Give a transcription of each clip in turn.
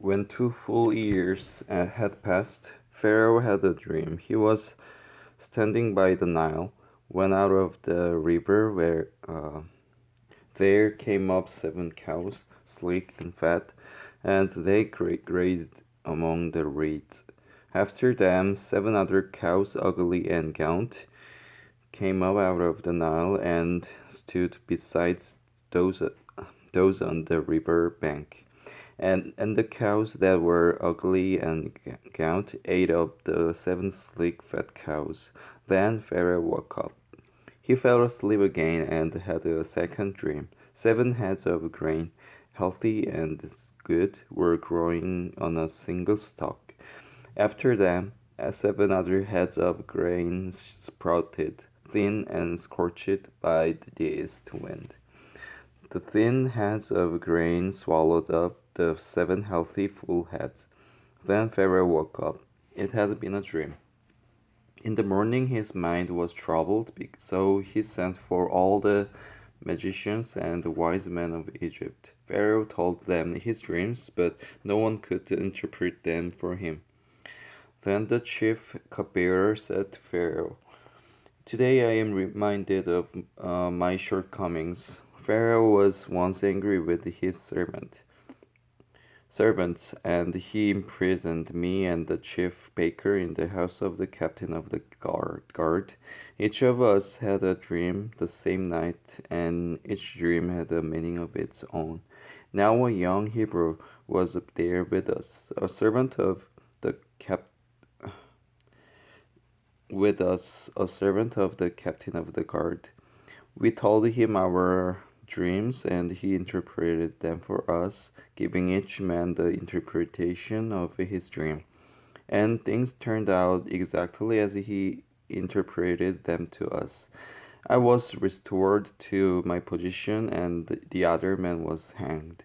When 2 full years had passed, Pharaoh had a dream. He was standing by the Nile, when out of the river where there came up 7 cows, sleek and fat, and they grazed among the reeds. After them 7 other cows, ugly and gaunt, came up out of the Nile and stood beside those those on the river bank. And the cows that were ugly and gaunt ate up the 7 sleek fat cows. Then Pharaoh woke up. He fell asleep again and had a second dream. 7 heads of grain, healthy and good, were growing on a single stalk. After them, 7 other heads of grain sprouted, thin and scorched by the east wind. The thin heads of grain swallowed up the 7 healthy full heads. Then Pharaoh woke up. It had been a dream. In the morning his mind was troubled, so he sent for all the magicians and the wise men of Egypt. Pharaoh told them his dreams, but no one could interpret them for him. Then the chief cupbearer said to Pharaoh, "Today I am reminded of my shortcomings." Pharaoh was once angry with his servants, and he imprisoned me and the chief baker in the house of the captain of the guard. Each of us had a dream the same night, and each dream had a meaning of its own. Now a young Hebrew was there with us, a servant of the cap with us, a servant of the captain of the guard. We told him our dreams, and he interpreted them for us, giving each man the interpretation of his dream. And things turned out exactly as he interpreted them to us. I was restored to my position, and the other man was hanged.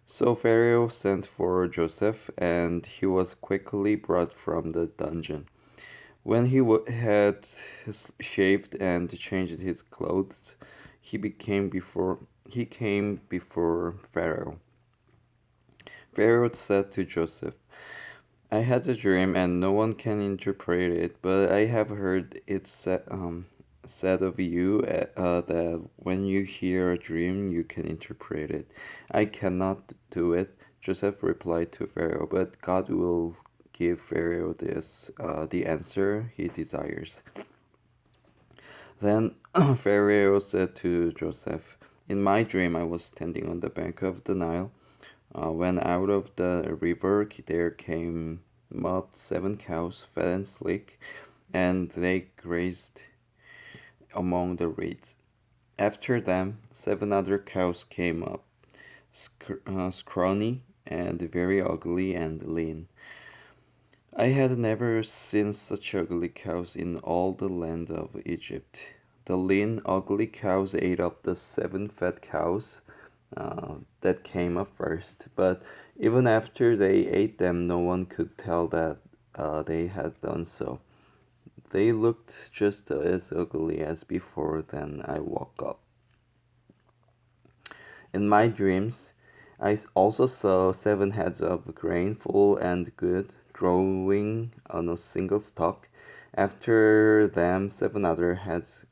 So Pharaoh sent for Joseph, and he was quickly brought from the dungeon. When he had shaved and changed his clothes, he came before Pharaoh. Pharaoh said to Joseph, "I had a dream, and no one can interpret it, but I have heard it said of you that when you hear a dream, you can interpret it. I cannot do it." Joseph replied to Pharaoh, "But God will give Pharaoh the answer he desires." Then Pharaoh said to Joseph, "In my dream I was standing on the bank of the Nile, when out of the river there came up 7 cows, fat and sleek, and they grazed among the reeds. After them 7 other cows came up, scrawny and very ugly and lean. I had never seen such ugly cows in all the land of Egypt. The lean, ugly cows ate up the 7 fat cows that came up first, but even after they ate them, no one could tell that they had done so. They looked just as ugly as before. Then I woke up. In my dreams, I also saw 7 heads of grain, full and good, growing on a single stalk. After them, 7 other heads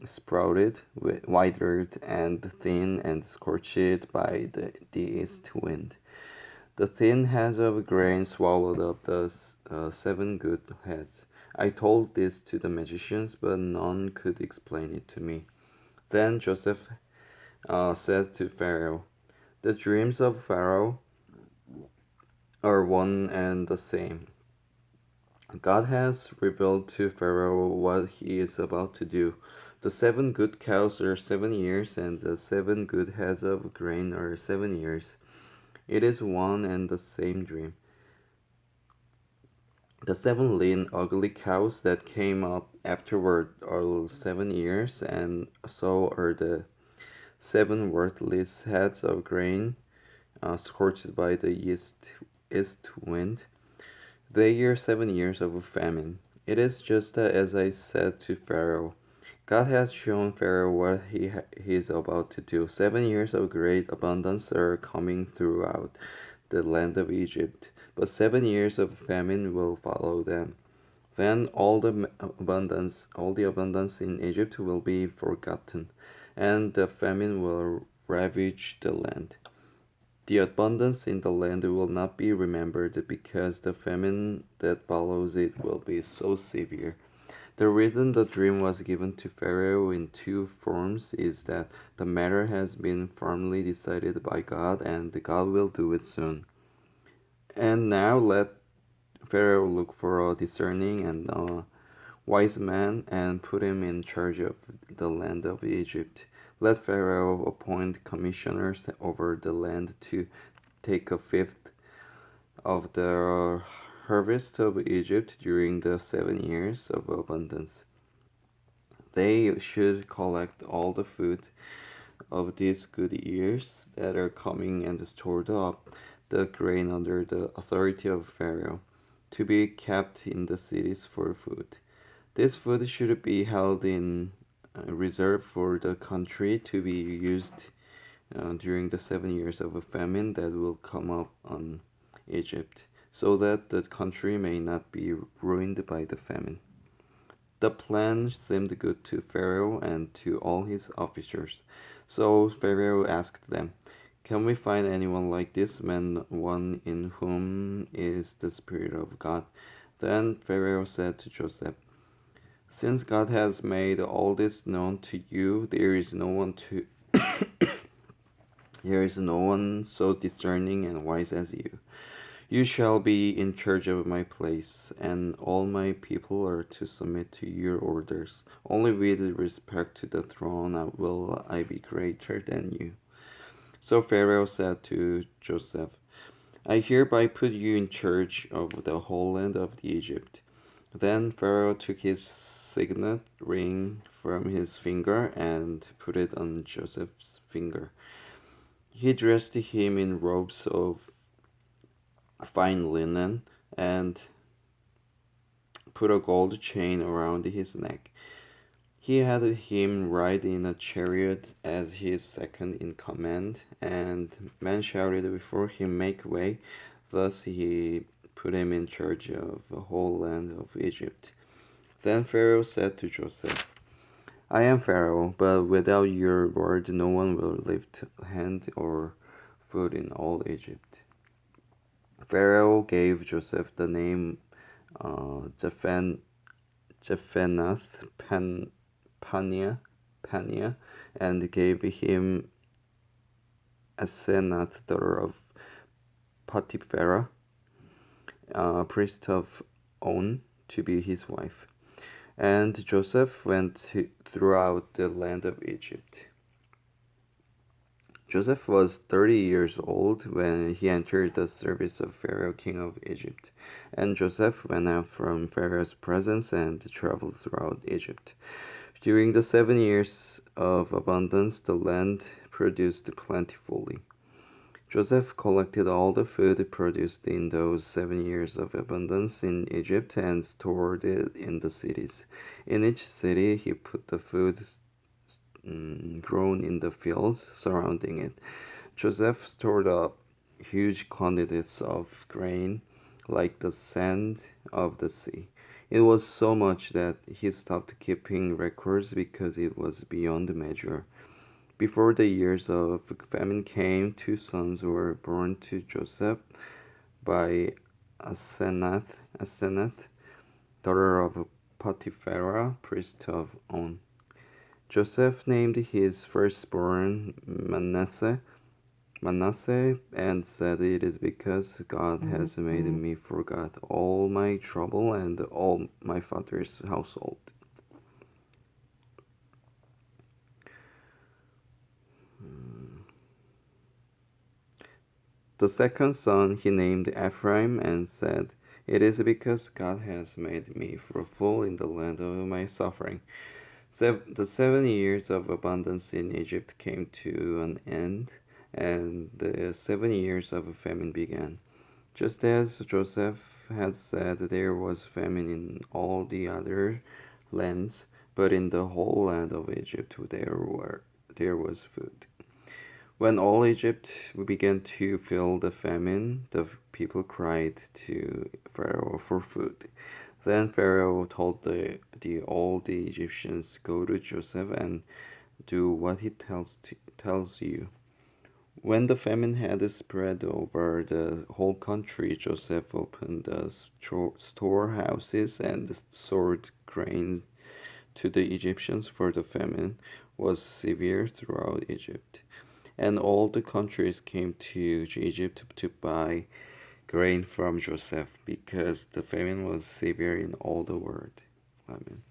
sprouted, withered and thin and scorched by the east wind. The thin heads of grain swallowed up the 7 good heads. I told this to the magicians, but none could explain it to me. Then Joseph said to Pharaoh, "The dreams of Pharaoh are one and the same. God has revealed to Pharaoh what he is about to do. The 7 good cows are 7 years, and the 7 good heads of grain are 7 years. It is one and the same dream. The 7 lean, ugly cows that came up afterward are 7 years, and so are the 7 worthless heads of grain, scorched by the east wind. They are 7 years of famine. It is just as I said to Pharaoh. God has shown Pharaoh what he is about to do. 7 years of great abundance are coming throughout the land of Egypt, but 7 years of famine will follow them. Then all the abundance in Egypt will be forgotten, and the famine will ravage the land. The abundance in the land will not be remembered because the famine that follows it will be so severe. The reason the dream was given to Pharaoh in two forms is that the matter has been firmly decided by God and God will do it soon. And now let Pharaoh look for a discerning and a wise man and put him in charge of the land of Egypt. Let Pharaoh appoint commissioners over the land to take a fifth of the harvest of Egypt during the 7 years of abundance. They should collect all the food of these good years that are coming and stored up the grain under the authority of Pharaoh to be kept in the cities for food. This food should be held in reserve for the country to be used during the 7 years of a famine that will come up on Egypt, so that the country may not be ruined by the famine. The plan seemed good to Pharaoh and to all his officers. So Pharaoh asked them, "Can we find anyone like this man, one in whom is the Spirit of God?" Then Pharaoh said to Joseph, "Since God has made all this known to you, there is no one so discerning and wise as you. You shall be in charge of my place, and all my people are to submit to your orders. Only with respect to the throne will I be greater than you." So Pharaoh said to Joseph, "I hereby put you in charge of the whole land of Egypt." Then Pharaoh took his signet ring from his finger and put it on Joseph's finger. He dressed him in robes of fine linen and put a gold chain around his neck. He had him ride in a chariot as his second in command, and men shouted before him, "Make way!" Thus he put him in charge of the whole land of Egypt. Then Pharaoh said to Joseph, "I am Pharaoh, but without your word no one will lift hand or foot in all Egypt." Pharaoh gave Joseph the name Jephanath Pania, and gave him Asenath, daughter of Potiphera, priest of On, to be his wife. And Joseph went throughout the land of Egypt. Joseph was 30 years old when he entered the service of Pharaoh, king of Egypt. And Joseph went out from Pharaoh's presence and traveled throughout Egypt. During the 7 years of abundance, the land produced plentifully. Joseph collected all the food produced in those 7 years of abundance in Egypt and stored it in the cities. In each city, he put the food grown in the fields surrounding it. Joseph stored up huge quantities of grain, like the sand of the sea. It was so much that he stopped keeping records because it was beyond measure. Before the years of famine came, two sons were born to Joseph by Asenath, daughter of Potiphera, priest of On. Joseph named his firstborn Manasseh, and said, "It is because God has made me forget all my trouble and all my father's household." The second son he named Ephraim, and said, "It is because God has made me fruitful in the land of my suffering." The 7 years of abundance in Egypt came to an end, and the 7 years of famine began. Just as Joseph had said, there was famine in all the other lands, but in the whole land of Egypt there was food. When all Egypt began to feel the famine, the people cried to Pharaoh for food. Then Pharaoh told all the Egyptians, "Go to Joseph and do what he tells you." When the famine had spread over the whole country, Joseph opened the storehouses and sold grain to the Egyptians, for the famine was severe throughout Egypt. And all the countries came to Egypt to buy grain from Joseph, because the famine was severe in all the world. Amen.